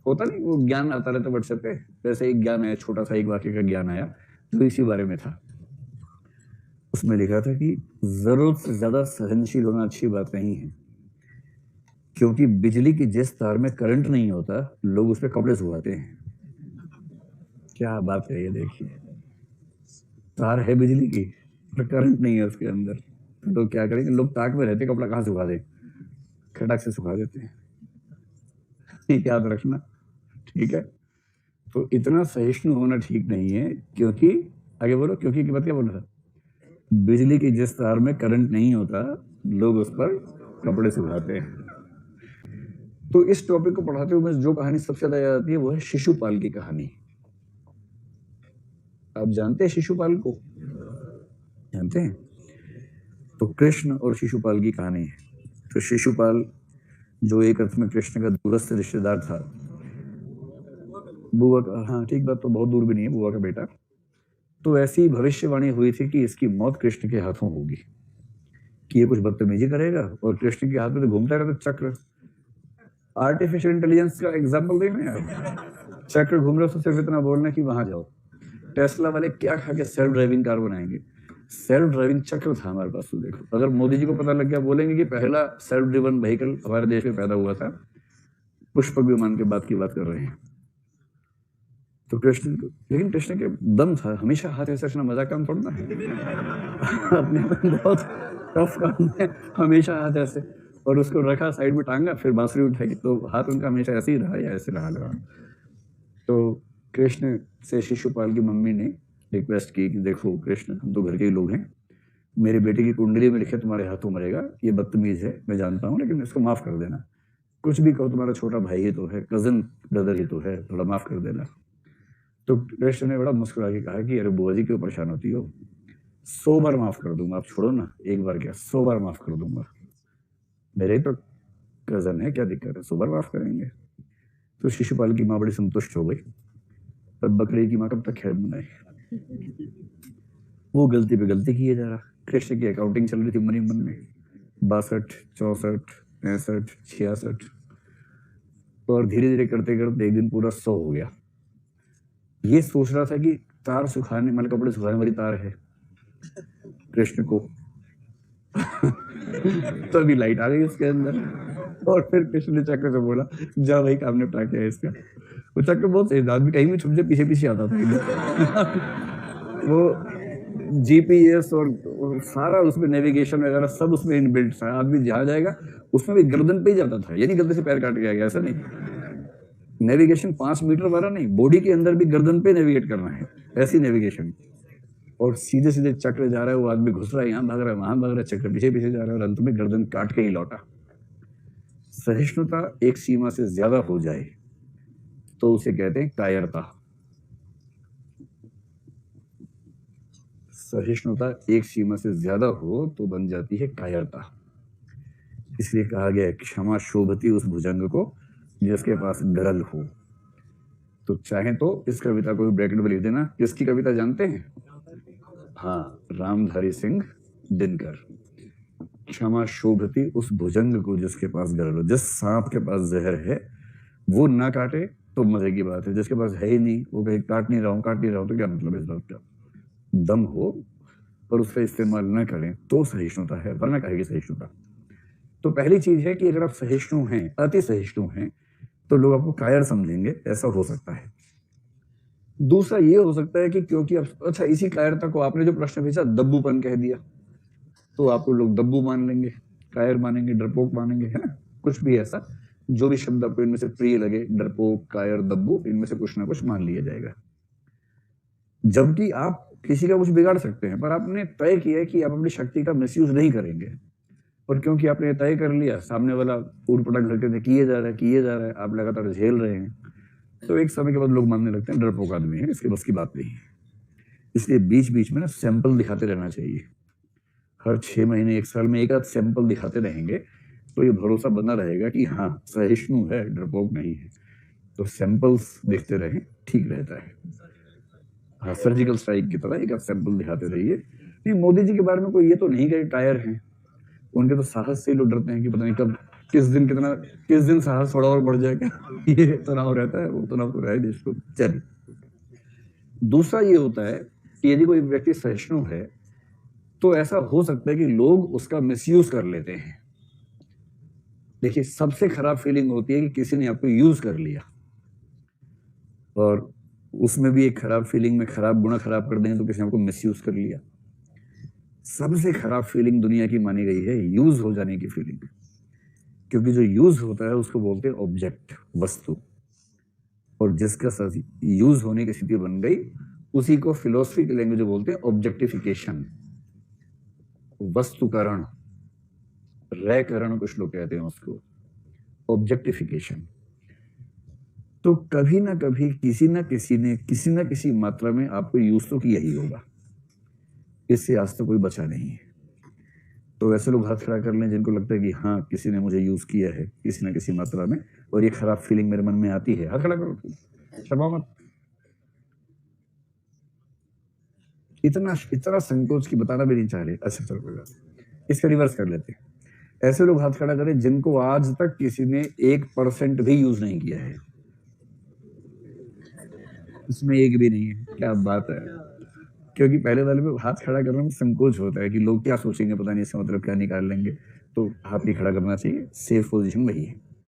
होता नहीं, वो ज्ञान आता रहता व्हाट्सएप पे, वैसे एक ज्ञान आया, छोटा सा एक वाक्य का ज्ञान आया जो इसी बारे में था। उसमें लिखा था कि जरूरत से ज्यादा सहनशील होना अच्छी बात नहीं है, क्योंकि बिजली की जिस तार में करंट नहीं होता लोग उस पर कपड़े सुखाते हैं। क्या बात है ये, देखिए तार है बिजली की पर करंट नहीं है उसके अंदर, तो लोग क्या करेंगे, लोग ताक में रहते कपड़ा कहाँ सुखा दे, खटक से सुखा देते हैं। याद रखना, ठीक है। तो इतना सहिष्णु होना ठीक नहीं है, क्योंकि आगे बोलो, क्योंकि की बात क्या बोल रहा था, बिजली की जिस तार में करंट नहीं होता लोग उस पर कपड़े सुखाते हैं। तो इस टॉपिक को पढ़ाते हुए जो कहानी सबसे ज्यादा याद आती है वो है शिशुपाल की कहानी। आप जानते हैं शिशुपाल को, जानते हैं? तो कृष्ण और शिशुपाल की कहानी है। तो शिशुपाल जो एक अर्थ में कृष्ण का दूरस्थ रिश्तेदार था, बुआ का, हाँ ठीक बात, तो बहुत दूर भी नहीं है, बुआ का बेटा। तो ऐसी भविष्यवाणी हुई थी कि इसकी मौत कृष्ण के हाथों होगी, कि ये कुछ बदतमीजी करेगा, और कृष्ण के हाथ में तो घूमता रहता चक्र। आर्टिफिशियल इंटेलिजेंस का एग्जाम्पल देख रहे हैं, चक्र घूम रहे हो तो सिर्फ इतना बोलना कि वहां जाओ। टेस्ला वाले क्या खा के सेल्फ ड्राइविंग कार बनाएंगे, सेल्फ ड्राइविंग चक्र था हमारे पास। तो देखो, अगर मोदी जी को पता लग गया, बोलेंगे कि पहला सेल्फ ड्रिवन व्हीकल हमारे देश में पैदा हुआ था, पुष्पक विमान के बाद की बात कर रहे हैं। तो कृष्ण, लेकिन कृष्ण के दम था, हमेशा हाथ ऐसे रखना मजाक काम थोड़ा है। अपने बहुत टफ काम है, हमेशा हाथ ऐसे, और उसको रखा साइड में टांगा, फिर बांसुरी उठाई, तो हाथ उनका हमेशा ऐसे ही रहा या ऐसे रहा। तो कृष्ण से शिशुपाल की मम्मी ने रिक्वेस्ट की कि देखो कृष्ण, हम तो घर के ही लोग हैं, मेरे बेटे की कुंडली में लिखे तुम्हारे हाथों मरेगा, ये बदतमीज है मैं जानता हूँ, लेकिन इसको माफ कर देना। कुछ भी कहो, तुम्हारा छोटा भाई ही तो है, कजन ब्रदर ही तो है, थोड़ा माफ कर देना। तो कृष्ण ने बड़ा मुस्कुरा के कहा कि अरे बुआ जी क्यों परेशान होती हो, 100 बार माफ कर दूंगा, आप छोड़ो ना, एक बार क्या 100 बार माफ कर दूंगा, मेरे तो कजन है, क्या दिक्कत है, 100 बार माफ करेंगे। तो शिशुपाल की माँ बड़ी संतुष्ट हो गई, पर बकरी की माँ कब तक खैर मनाए, वो गलती पे गलती किए जा रहा। कृष्ण की अकाउंटिंग चल रही थी मन ही मन में, 62, 64, 65, 66, और धीरे धीरे करते करते एक दिन पूरा 100 हो गया। ये सोच रहा था कि तार सुखाने, मतलब कपड़े सुखाने वाली तार है कृष्ण को। तभी लाइट आ गई उसके अंदर, और फिर कृष्ण ने चक्र से बोला जा भाई, काम निपटा के है इसका। वो चक्र बहुत तेज आदमी, कहीं भी छुप जाए पीछे पीछे आता था। वो जीपीएस और सारा उसमें नेविगेशन वगैरह सब उसमें इनबिल्ट था, आदमी जहां जाएगा उसमें भी गर्दन पे ही जाता था, यानी गलती से पैर काट के आ गया, ऐसा नहीं। नेविगेशन 5 मीटर वाला नहीं, बॉडी के अंदर भी गर्दन पे नेविगेट करना है, ऐसी नेविगेशन। और सीधे सीधे चक्र जा रहा है, वो आदमी घुस रहा है, यहाँ भाग रहा है, वहां भाग रहा है, चक्र पीछे पीछे जा रहा है, और अंत में गर्दन काट के ही लौटा। सहिष्णुता एक सीमा से ज्यादा हो जाए तो उसे कहते हैं कायरता। सहिष्णुता एक सीमा से ज्यादा हो तो बन जाती है कायरता। इसलिए कहा गया क्षमा शोभती उस भुजंग को जिसके पास गरल हो। तो चाहे तो इस कविता को ब्रैकेट में लिख देना, किसकी कविता जानते हैं? हाँ, रामधारी सिंह दिनकर। क्षमा शोभती उस भुजंग को जिसके पास गरल हो। जिस सांप के पास जहर है वो ना काटे तो मजे की बात है, जिसके पास है ही नहीं, वो कहीं काट नहीं रहा हूं तो क्या मतलब इस बात का। दम हो पर उसका इस्तेमाल न करें तो सहिष्णुता है, वरना कहेगी सहिष्णुता। तो पहली चीज है कि अगर आप सहिष्णु हैं, अति सहिष्णु हैं, तो लोग आपको कायर समझेंगे, ऐसा हो सकता है। दूसरा ये हो सकता है कि क्योंकि आप, अच्छा इसी कायरता को आपने जो प्रश्न भेजा दब्बूपन कह दिया, तो आपको लोग दब्बू मान लेंगे, कायर मानेंगे, डरपोक मानेंगे, है ना, कुछ भी ऐसा जो भी शब्द आपको इनमें से प्रिय लगे, डरपोक, कायर, दब्बू, इनमें से कुछ ना कुछ मान लिया जाएगा। जबकि आप किसी का कुछ बिगाड़ सकते हैं, पर आपने तय किया कि आप अपनी शक्ति का मिसयूज नहीं करेंगे, और क्योंकि आपने तय कर लिया, सामने वाला उड़पटांग हरकतें किए जा रहा है, आप लगातार झेल रहे हैं, तो एक समय के बाद लोग मानने लगते हैं डरपोक आदमी है, इसके बस की बात नहीं है। इसलिए बीच बीच में ना सैंपल दिखाते रहना चाहिए। हर 6 महीने 1 साल में एक आध सैंपल दिखाते रहेंगे तो ये भरोसा बना रहेगा कि हाँ सहिष्णु है, डरपोक नहीं है। तो सैंपल्स देखते रहें, ठीक रहता है। हाँ, सर्जिकल स्ट्राइक की तरह एक आध सैंपल दिखाते रहिए। नहीं, मोदी जी के बारे में कोई ये तो नहीं कहे टायर हैं, उनके तो साहस से लोग डरते हैं कि पता नहीं कब किस दिन साहस थोड़ा और बढ़ जाएगा। ये तनाव रहता है, वो तनाव तो रहा है देश को। चलिए, दूसरा ये होता है कि यदि कोई व्यक्ति सहिष्णु है तो ऐसा हो सकता है कि लोग उसका मिसयूज कर लेते हैं। देखिए, सबसे खराब फीलिंग होती है कि किसी ने आपको यूज कर लिया, और उसमें भी एक खराब फीलिंग में खराब गुणा खराब कर देंगे तो किसी ने आपको मिसयूज कर लिया। सबसे खराब फीलिंग दुनिया की मानी गई है यूज हो जाने की फीलिंग, क्योंकि जो यूज होता है उसको बोलते हैं ऑब्जेक्ट, वस्तु, और जिसका यूज होने की स्थिति बन गई उसी को फिलोसफी की लैंग्वेज में बोलते हैं ऑब्जेक्टिफिकेशन, वस्तुकरण, रयकरण कुछ लोग कहते हैं उसको, ऑब्जेक्टिफिकेशन। तो कभी ना कभी किसी ना किसी ने किसी ना किसी मात्रा में आपको यूज तो किया ही होगा, इससे आज तक कोई बचा नहीं है। तो वैसे लोग हाथ खड़ा कर लें जिनको लगता है कि हाँ किसी ने मुझे यूज किया है किसी ना किसी मात्रा में, और ये खराब फीलिंग मेरे मन में आती है, हाथ खड़ा करो, शर्मा मत। इतना इतना संकोच की बताना भी नहीं चाह रहे। अच्छा चलो कोई बात, इसका रिवर्स कर लेते हैं। ऐसे लोग हाथ खड़ा करें जिनको आज तक किसी ने 1% भी यूज नहीं किया है, इसमें एक भी नहीं है। क्या बात है, क्योंकि पहले वाले में हाथ खड़ा करने में संकोच होता है कि लोग क्या सोचेंगे, पता नहीं इसका मतलब क्या निकाल लेंगे, तो हाथ नहीं खड़ा करना चाहिए, सेफ पोजीशन वही है।